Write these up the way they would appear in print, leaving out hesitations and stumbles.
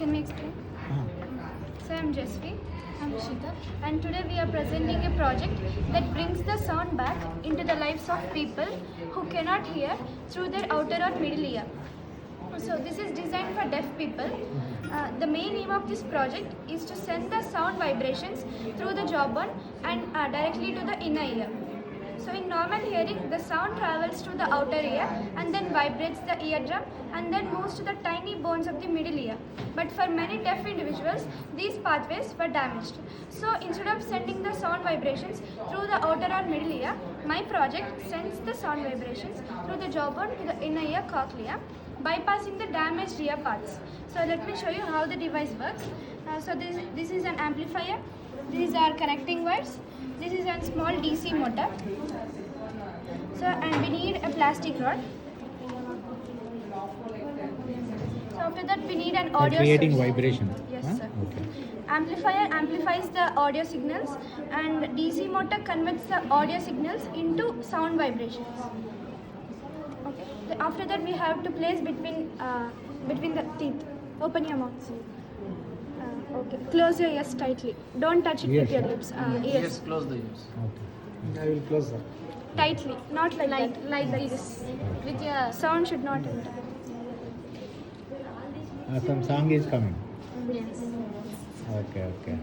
Let me explain. So I'm Jasvi. I'm Shita. And today we are presenting a project that brings the sound back into the lives of people who cannot hear through their outer or middle ear. So this is designed for deaf people. The main aim of this project is to send the sound vibrations through the jawbone and directly to the inner ear. So in normal hearing, the sound travels to the outer ear and then vibrates the eardrum and then moves to the tiny bones of the middle ear. But for many deaf individuals, these pathways were damaged. So instead of sending the sound vibrations through the outer or middle ear, my project sends the sound vibrations through the jawbone to the inner ear cochlea, bypassing the damaged ear paths. So let me show you how the device works. So this is an amplifier. These are connecting wires. This is a small DC motor. So and we need a plastic rod. So after that we need an audio creating source. vibration. Yes, Huh? sir. Okay. Amplifier amplifies the audio signals and DC motor converts the audio signals into sound vibrations. Okay. After that we have to place between the teeth. Open your mouth. Okay. Close your ears tightly. Don't touch it with your lips. Ears. Yes, close the ears. Okay. I will close that. Tightly, not like that. Like this. With your sound should not enter. Some song is coming. Yes. Okay.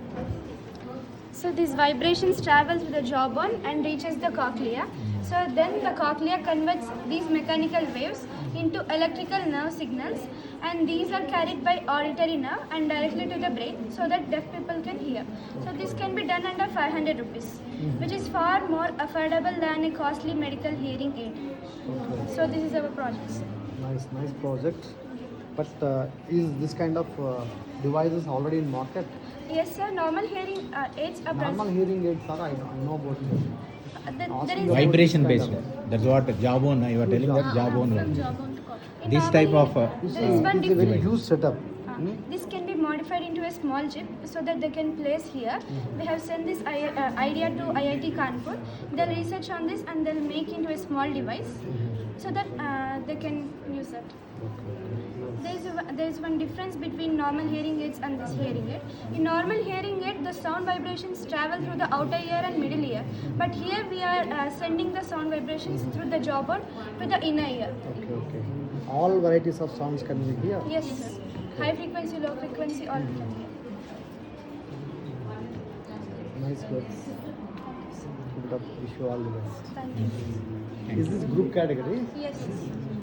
So these vibrations travel through the jawbone and reaches the cochlea. So then the cochlea converts these mechanical waves into electrical nerve signals, and these are carried by auditory nerve and directly to the brain so that deaf people can hear. So this can be done under 500 rupees, which is far more affordable than a costly medical hearing aid. Okay. So this is our project. Nice project. But is this kind of devices already in market? Yes, sir. Normal hearing aids are Normal hearing aids, sir, I know about them. there is Vibration Kind based. of. That's what jawbone. You are telling that jawbone. from only. jawbone to cochlea. In This type normal of It's, There is one it's a very difference. huge setup. This can be modified into a small chip so that they can place here. We have sent this idea to IIT Kanpur. They'll research on this and they'll make into a small device so that they can use it. There is one difference between normal hearing aids and this hearing aid. In normal hearing aid, the sound vibrations travel through the outer ear and middle ear. But here we are sending the sound vibrations through the jawbone to the inner ear. Okay. All varieties of sounds can be here. Yes, sir. High frequency, low frequency, all we can hear. Nice words. Keep it up. Wish you all the best. Thank you. Is this group category? Yes.